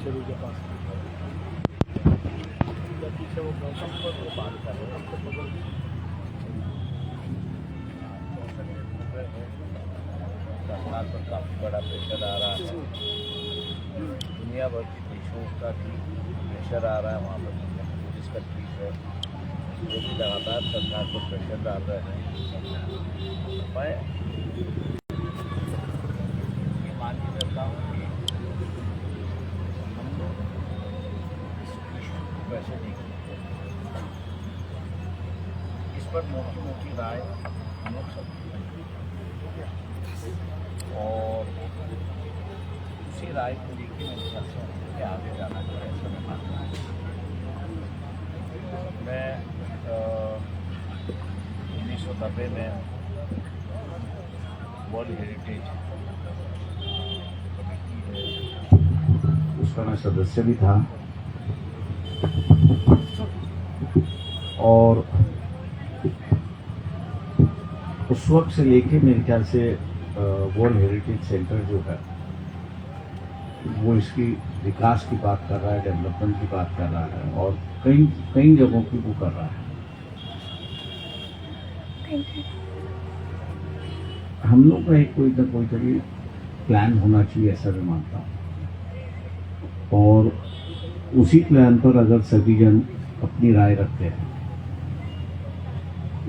शरीर के पास पीछे वो गौतम पर वो बात कर रहे हैं हमको बगल में। सरकार पर काफ़ी बड़ा प्रेशर आ रहा है, दुनिया भर के देशों का भी प्रेशर आ रहा है। वहाँ पर टूरिस्ट कंट्रीज है जो भी लगातार सरकार पर प्रेशर डाल रहे हैं। मैं ये मान के चलता हूँ कि हम लोग इस इशू को वैसे नहीं करते, इस पर मोटी मोटी राय हम लोग सब और उसी राय को लेकर मेरे ख्याल से हमको आगे जाना चाहिए, ऐसा मैं मानता हूँ। मैं 1990 में वर्ल्ड हेरिटेज कमेटी है उसका मैं सदस्य भी था, और उस वक्त से लेके मेरे ख्याल से वर्ल्ड हेरिटेज सेंटर जो है वो इसकी विकास की बात कर रहा है, डेवलपमेंट की बात कर रहा है, और कई कई जगहों की वो कर रहा है। हम लोग का एक कोई ना कोई तभी प्लान होना चाहिए, ऐसा मैं मानता हूँ, और उसी प्लान पर अगर सभी जन अपनी राय रखते हैं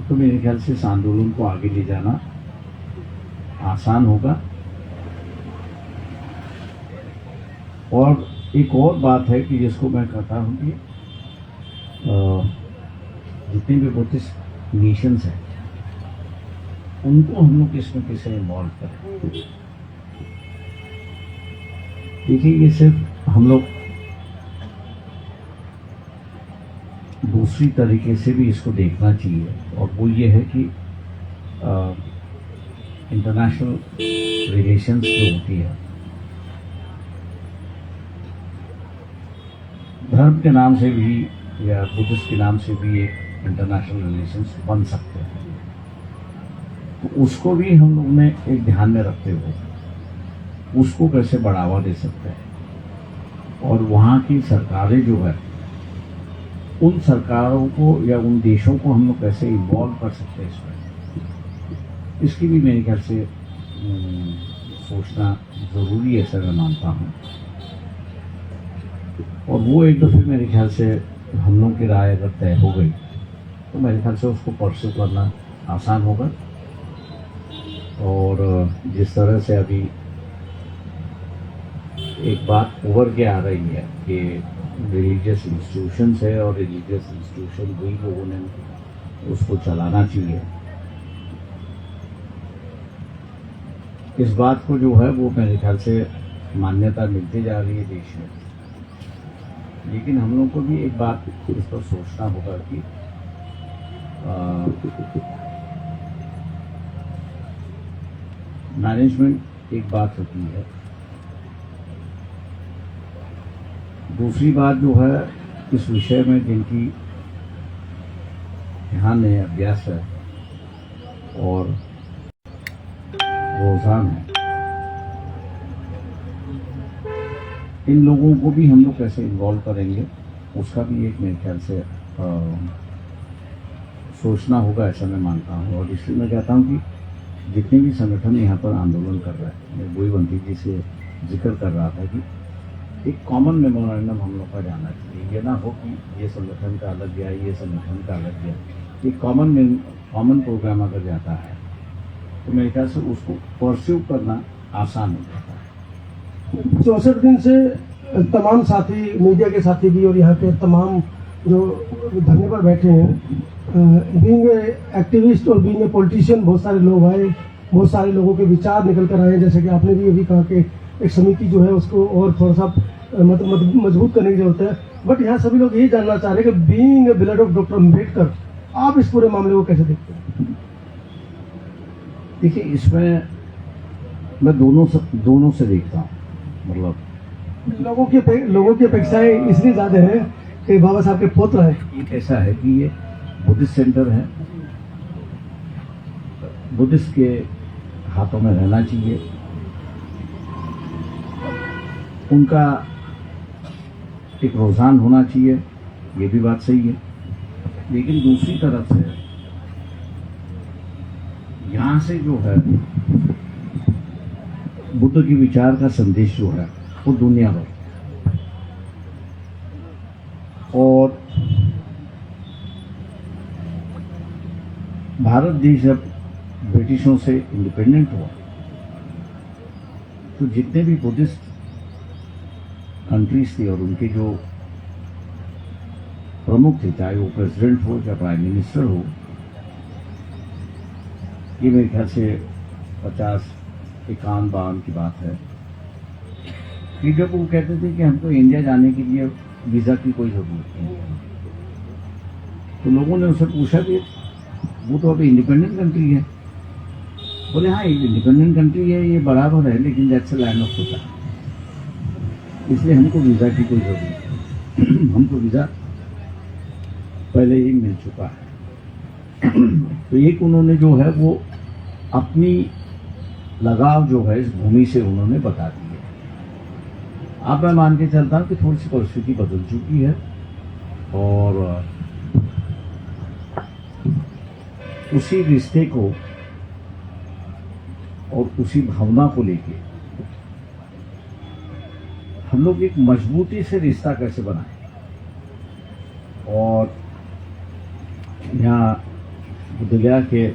तो मेरे ख्याल से इस आंदोलन को आगे ले जाना आसान होगा। और एक और बात है कि जिसको मैं कहता हूँ कि जितने भी बुद्धिस्ट नेशंस हैं उनको हम लोग इसमें कैसे इन्वॉल्व करें। देखिए, ये सिर्फ हम लोग दूसरी तरीके से भी इसको देखना चाहिए, और वो ये है कि इंटरनेशनल रिलेशंस जो होती है, धर्म के नाम से भी या बुद्धिस्ट के नाम से भी एक इंटरनेशनल रिलेशंस बन सकते हैं, तो उसको भी हम लोग ने एक ध्यान में रखते हुए उसको कैसे बढ़ावा दे सकते हैं, और वहाँ की सरकारें जो है उन सरकारों को या उन देशों को हम लोग कैसे इन्वॉल्व कर सकते हैं इसमें, इसकी भी मेरे ख्याल से सोचना ज़रूरी है, ऐसा मैं मानता हूँ। और वो एक दफ़े मेरे ख्याल से हम लोग की राय अगर तय हो गई तो मेरे ख्याल से उसको परस्यू करना आसान होगा। और जिस तरह से अभी एक बात उभर के आ रही है कि रिलीजियस इंस्टीट्यूशंस है और रिलीजियस इंस्टीट्यूशन वही लोगों ने उसको चलाना चाहिए, इस बात को जो है वो मेरे ख्याल से मान्यता मिलती जा रही है देश में। लेकिन हम लोग को भी एक बात इस पर सोचना होगा कि मैनेजमेंट एक बात होती है, दूसरी बात जो है इस विषय में जिनकी ध्यान है, अभ्यास है और रुझान है, इन लोगों को भी हम लोग कैसे इन्वॉल्व करेंगे उसका भी एक मेरे ख्याल से सोचना होगा, ऐसा मैं मानता हूँ। और इसलिए मैं कहता हूँ कि जितने भी संगठन यहाँ पर आंदोलन कर रहे हैं, मैं वही बंटी जी से जिक्र कर रहा था कि एक कॉमन मेमोरेंडम हम लोग का जाना चाहिए। ये ना हो कि ये संगठन का अलग गया, ये संगठन का अलग गया। एक कॉमन प्रोग्राम अगर जाता है तो मेरे ख्याल से उसको परस्यू करना आसान हो जाता है। 64 दिन से तमाम साथी, मीडिया के साथी भी और यहाँ पे तमाम जो धरने पर बैठे हैं, बीइंग एक्टिविस्ट और बीइंग पॉलिटिशियन, बहुत सारे लोग आए, बहुत सारे लोगों के विचार निकल कर आए। जैसे कि आपने भी अभी कहा कि एक समिति जो है उसको और थोड़ा सा मजबूत करने की जरूरत है। बट यहाँ सभी लोग यही जानना चाह रहे हैं कि बीइंग बिलड ऑफ डॉक्टर अम्बेडकर, आप इस पूरे मामले को कैसे देखते हैं? देखिए, इसमें मैं दोनों से देखता हूँ। मतलब लोगों की अपेक्षाएं इसलिए ज्यादा है कि बाबा साहब के पुत्र है। एक ऐसा है कि ये बुद्धिस्ट सेंटर है, बुद्धिस्ट के हाथों में रहना चाहिए, उनका एक रुझान होना चाहिए, ये भी बात सही है। लेकिन दूसरी तरफ से यहाँ से जो है बुद्ध के विचार का संदेश जो है वो दुनिया भर, और भारत देश जब ब्रिटिशों से इंडिपेंडेंट हुआ तो जितने भी बुद्धिस्ट कंट्रीज थे और उनके जो प्रमुख थे, चाहे वो प्रेसिडेंट हो या प्राइम मिनिस्टर हो, ये मेरे ख्याल से 50-51 की बात है कि जब वो कहते थे कि हमको इंडिया जाने के लिए वीज़ा की कोई ज़रूरत नहीं, तो लोगों ने उससे पूछा कि वो तो अभी इंडिपेंडेंट कंट्री है। बोले हाँ, इंडिपेंडेंट कंट्री है, ये बराबर है, लेकिन that's a land of freedom, इसलिए हमको वीज़ा की कोई ज़रूरत नहीं, हमको वीज़ा पहले ही मिल चुका है। तो एक उन्होंने जो है वो अपनी लगाव जो है इस भूमि से उन्होंने बता दी है। अब मैं मान के चलता हूँ कि थोड़ी सी परिस्थिति बदल चुकी है और उसी रिश्ते को और उसी भावना को लेके हम लोग एक मजबूती से रिश्ता कैसे बनाएं, और यहाँ बुद्धगया के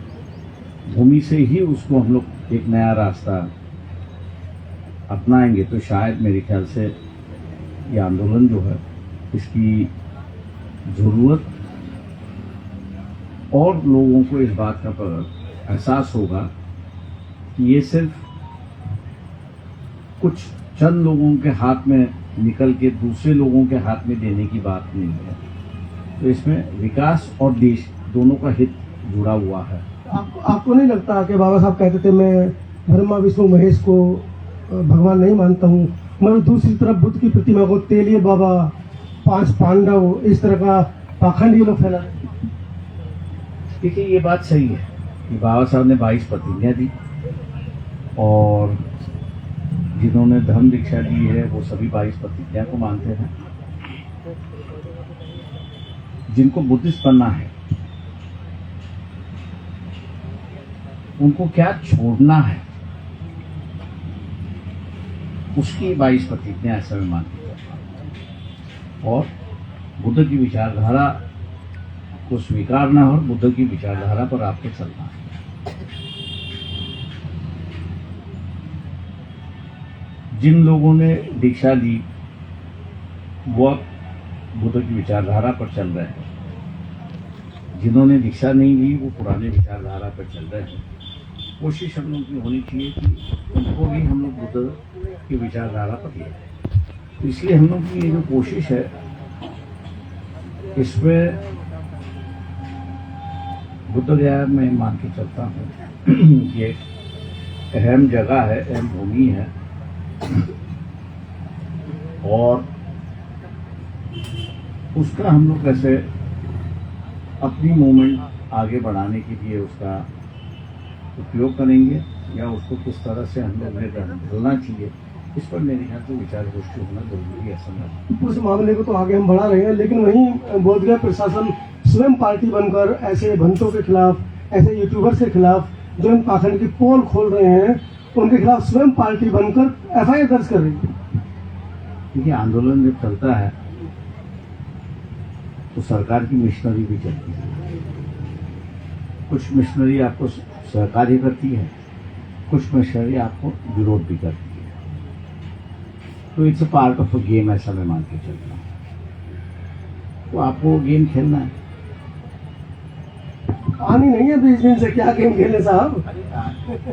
भूमि से ही उसको हम लोग एक नया रास्ता अपनाएंगे तो शायद मेरे ख्याल से ये आंदोलन जो है इसकी ज़रूरत और लोगों को इस बात का एहसास होगा कि ये सिर्फ कुछ चंद लोगों के हाथ में निकल के दूसरे लोगों के हाथ में देने की बात नहीं है। तो इसमें विकास और देश दोनों का हित जुड़ा हुआ है। आपको नहीं लगता कि बाबा साहब कहते थे मैं ब्रह्मा विष्णु महेश को भगवान नहीं मानता हूँ, मगर दूसरी तरफ बुद्ध की प्रतिमा को तेलिए बाबा, 5 पांडव, इस तरह का पाखंड ये लोग फैला रहे हैं? देखिए, ये बात सही है कि बाबा साहब ने 22 प्रतिज्ञा दी और जिन्होंने धर्म दीक्षा दी है वो सभी 22 प्रतिज्ञा को मानते हैं। जिनको बुद्धिस्ट बनना है उनको क्या छोड़ना है उसकी 22 प्रतिज्ञा ऐसा मैं मानती हूँ, और बुद्ध की विचारधारा को स्वीकारना और बुद्ध की विचारधारा पर आपको चलना है। जिन लोगों ने दीक्षा ली वो बुद्ध की विचारधारा पर चल रहे हैं, जिन्होंने दीक्षा नहीं ली वो पुराने विचारधारा पर चल रहे हैं। कोशिश हम लोग की होनी चाहिए कि उनको भी हम लोग बुद्ध की विचारधारा पर ले जाएं। तो इसलिए हम लोग की ये जो कोशिश है इसमें बुद्धगया में मान के चलता हूँ ये अहम जगह है, अहम भूमि है, और उसका हम लोग कैसे अपनी मूवमेंट आगे बढ़ाने के लिए उसका उपयोग करेंगे या उसको किस तरह से हम लोग ढलना चाहिए, इस पर मेरे ख्याल से विचार गोष्ठी होना जरूरी है समय। उस मामले को तो आगे हम बढ़ा रहे हैं, लेकिन वहीं बोधगया प्रशासन स्वयं पार्टी बनकर ऐसे भंतों के खिलाफ, ऐसे यूट्यूबर्स के खिलाफ जो इन पाखंड की पोल खोल रहे हैं उनके खिलाफ स्वयं पार्टी बनकर एफआईआर दर्ज कर रही है। देखिए, आंदोलन जब चलता है तो सरकार की मिशनरी भी चलती है। कुछ मिशनरी आपको सहकार्य करती है, कुछ मिशनरी आपको विरोध भी करती है। तो it's a part of a game, ऐसा मैं मान के चलता हूँ। तो आपको गेम खेलना है। पानी नहीं है 20 दिन से, क्या गेम खेले साहब?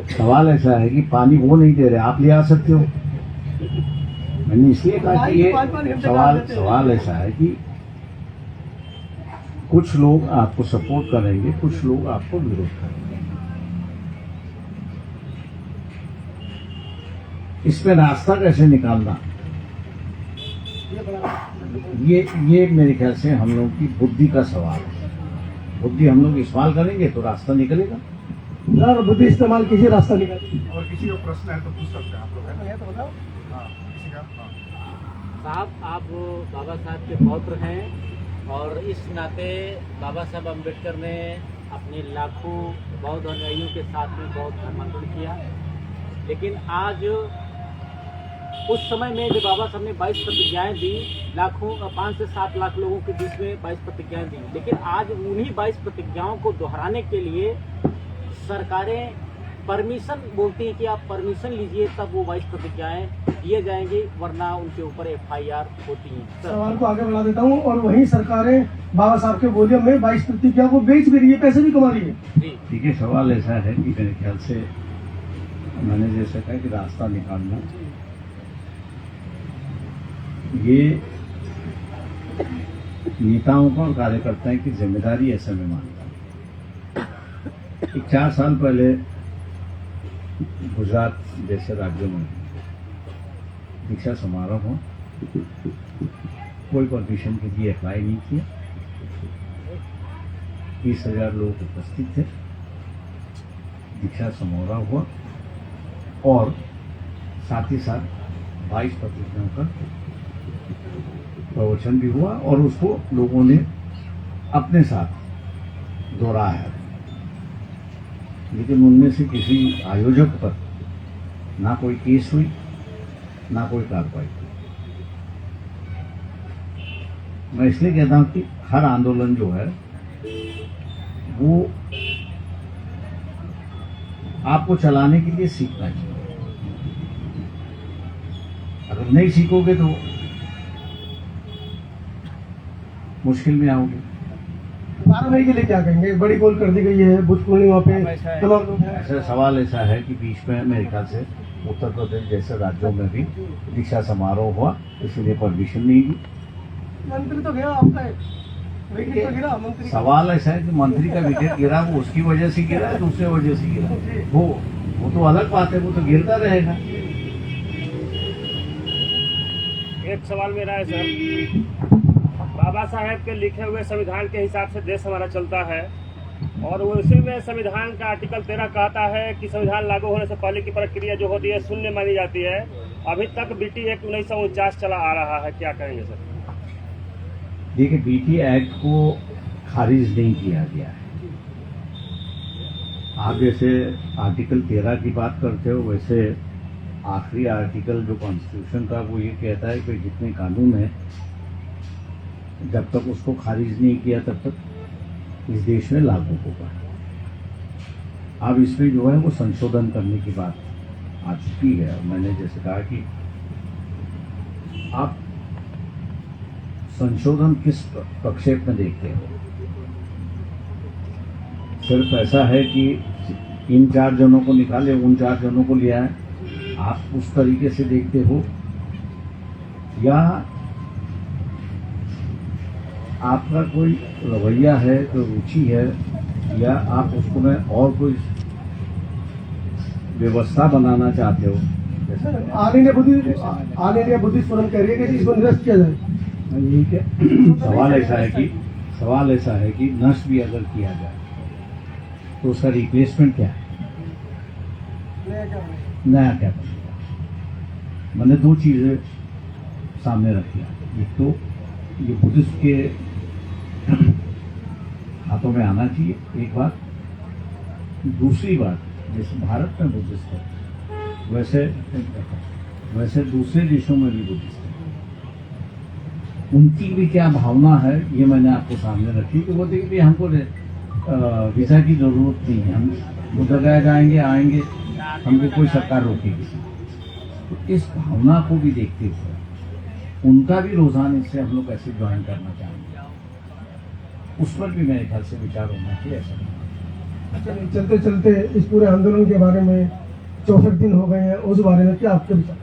सवाल ऐसा है कि पानी वो नहीं दे रहे, आप ले आ सकते हो। मैंने इसलिए कहा कि ये सवाल ऐसा है कि कुछ लोग आपको सपोर्ट करेंगे, कुछ लोग आपको विरोध करेंगे। इसमें रास्ता कैसे निकालना, ये मेरे ख्याल से हम लोगों की बुद्धि का सवाल है। बुद्धि हम लोग इस्तेमाल करेंगे तो रास्ता निकलेगा। यार बुद्धि इस्तेमाल कीजिए, रास्ता निकालिए। और किसी का प्रश्न है तो पूछ सकते हैं आप लोग, है तो बताओ। हाँ, किसी का। हाँ। साहब, आप बाबा साहब के पौत्र हैं और इस नाते बाबा साहब अम्बेडकर ने अपने लाखों बौद्ध अनुयायियों के साथ में बौद्ध धर्मांतरण किया। लेकिन आज उस समय में जब बाबा साहब ने 22 प्रतिज्ञाएं दी, लाखों 5 से 7 लाख लोगों के बीच में 22 प्रतिज्ञाएं दी, लेकिन आज उन्हीं 22 प्रतिज्ञाओं को दोहराने के लिए सरकारें परमिशन बोलती हैं कि आप परमिशन लीजिए तब वो 22 प्रतिज्ञाएं दिए जाएंगे, वरना उनके ऊपर FIR होती हैं। सवाल को आगे बढ़ा देता हूँ। और वहीं सरकारें बाबा साहब के वॉल्यूम में 22 प्रतिज्ञा को बेच भी रही है, पैसे भी कमा रही है। जी, ठीक है। सवाल ऐसा है कि मेरे ख्याल से मैंने जैसे कहा कि रास्ता निकालना, ये नेताओं का और कार्यकर्ताओं की जिम्मेदारी ऐसा मैं मानता हूँ। 4 साल पहले गुजरात जैसे राज्यों में दीक्षा समारोह हो, कोई परमिशन के लिए अप्लाई नहीं किया, 20,000 लोग उपस्थित थे, दीक्षा समारोह हुआ और साथ ही साथ 22 प्रतिज्ञाओं का प्रवचन भी हुआ और उसको लोगों ने अपने साथ दोहराया। लेकिन उनमें से किसी आयोजक पर ना कोई केस हुई, ना कोई कार्रवाई हुई। मैं इसलिए कहता हूं कि हर आंदोलन जो है वो आपको चलाने के लिए सीखना चाहिए। अगर नहीं सीखोगे तो मुश्किल में आओगे। 12 मई के लिए क्या कहेंगे? बड़ी गोल कर दी गई है बुद्ध पूर्णिमा पे, तमाम लोग हैं। ऐसा सवाल ऐसा है कि बीच में मेरे ख्याल से उत्तर प्रदेश जैसे राज्यों में भी दीक्षा समारोह हुआ, इसीलिए परमिशन नहीं दी। मंत्री तो गया आपका, विकेट तो गिरा मंत्री। सवाल ऐसा है कि मंत्री का विकेट गिरा, वो उसकी वजह से गिरा है, दूसरे वजह से गिरा, वो तो अलग बात है, वो तो गिरता रहेगा। एक सवाल मेरा है सर, बाबा साहेब के लिखे हुए संविधान के हिसाब से देश हमारा चलता है और उसी में संविधान का आर्टिकल 13 कहता है कि संविधान लागू होने से पहले की प्रक्रिया जो होती है शून्य मानी जाती है। अभी तक BT एक्ट 1949 चला आ रहा है, क्या कहेंगे सर? देखिए, BT एक्ट को खारिज नहीं किया गया है। आप जैसे आर्टिकल 13 की बात करते हो, वैसे आखिरी आर्टिकल जो कॉन्स्टिट्यूशन का वो ये कहता है कि जितने कानून है जब तक उसको खारिज नहीं किया तब तक इस देश में लागू होगा। अब इसमें जो है वो संशोधन करने की बात आ चुकी है। और मैंने जैसे कहा कि आप संशोधन किस प्रक्षेप में देखते हो? सिर्फ ऐसा है कि इन 4 जनों को निकाले, उन 4 जनों को लिया है, आप उस तरीके से देखते हो, या आपका कोई रवैया है, कोई रुचि है, या आप उसको में और कोई व्यवस्था बनाना चाहते हो? ऑल इंडिया बुद्धिस्ट फोरम कह रही है कि इसको निरस्त किया जाए। यही क्या सवाल ऐसा है कि नष्ट भी अगर किया जाए तो उसका रिप्लेसमेंट क्या है, नया क्या बनेगा? मैंने 2 चीजें सामने रखी। एक तो ये बुद्धिस्ट के हाथों में आना चाहिए, एक बात। दूसरी बात, जैसे भारत में बुद्धिस्ट है वैसे दूसरे देशों में भी बुद्धिस्ट है, उनकी भी क्या भावना है ये मैंने आपको सामने रखी। कि वो देखिए भी हमको वीजा की जरूरत नहीं है, हम उधर गए जाएंगे आएंगे, हमको कोई सरकार रोकेगी। तो इस भावना को भी देखते हुए उनका भी रुझान इससे हम लोग कैसे ज्वाइन करना चाहेंगे, उस पर भी मेरे ख्याल से विचार होना चाहिए। ऐसा चलिए, चलते चलते इस पूरे आंदोलन के बारे में 64 दिन हो गए हैं, उस बारे में क्या आपके विचार?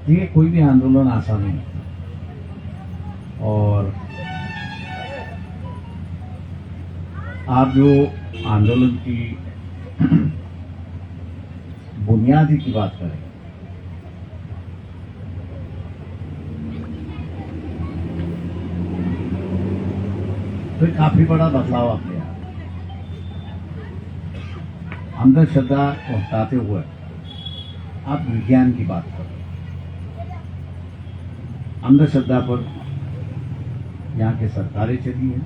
ये कोई भी आंदोलन आसान नहीं है और आप जो आंदोलन की बुनियादी की बात करें तो काफी बड़ा बदलाव आपने अंधश्रद्धा को हटाते हुए आप विज्ञान की बात करें, अंधश्रद्धा पर यहाँ के सरकारें चली हैं,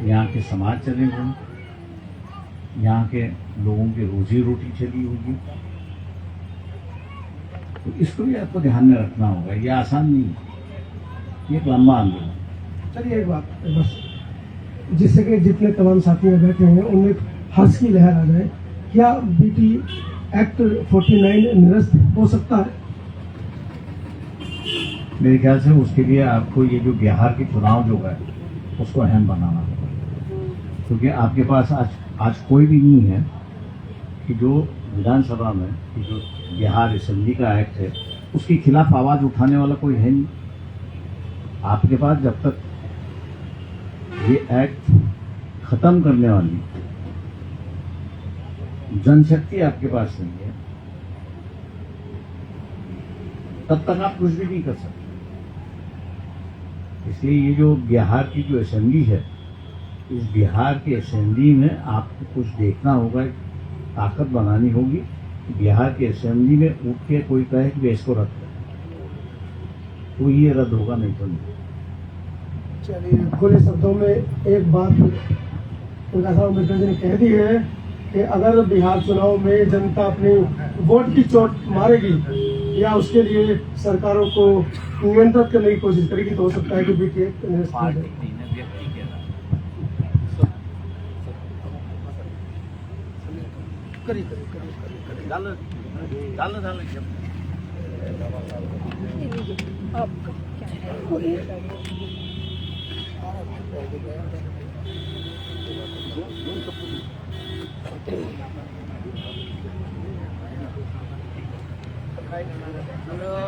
यहाँ के समाज चले हुए हैं, यहाँ के लोगों की रोजी रोटी चली हुई है। तो इसको भी आपको ध्यान में रखना होगा। ये आसान नहीं है, ये एक लंबा आंदोलन। चलिए एक बात बस, जिससे कि जितने तमाम साथी में बैठे हैं उनमें हर्ष की लहर आ जाए, क्या बीटी एक्ट 49 निरस्त हो सकता है? मेरे ख्याल से उसके लिए आपको ये जो बिहार के चुनाव जो है उसको अहम बनाना होगा, क्योंकि आपके पास आज कोई भी नहीं है कि जो विधानसभा में कि जो बिहार असेंबली का एक्ट है उसके खिलाफ आवाज उठाने वाला कोई है नहीं। आपके पास जब तक ये एक्ट खत्म करने वाली जनशक्ति आपके पास नहीं है, तब तक आप कुछ भी नहीं कर सकते। इसलिए ये जो बिहार की जो असेंबली है, इस बिहार की असेंबली में आपको कुछ देखना होगा, ताकत बनानी होगी। बिहार की असेंबली में उठ के कोई कहे कि इसको रद्द कर, तो ये रद्द होगा, नहीं तो नहीं। चलिए खुले शब्दों में एक बात प्रकाश राव अम्बेडकर जी ने कह दी है कि अगर बिहार चुनाव में जनता अपनी वोट की चोट मारेगी या उसके लिए सरकारों को नियंत्रित करने की कोशिश करेगी तो हो सकता है कि बीटी एक्ट निरस्त हो जाए। हम लोग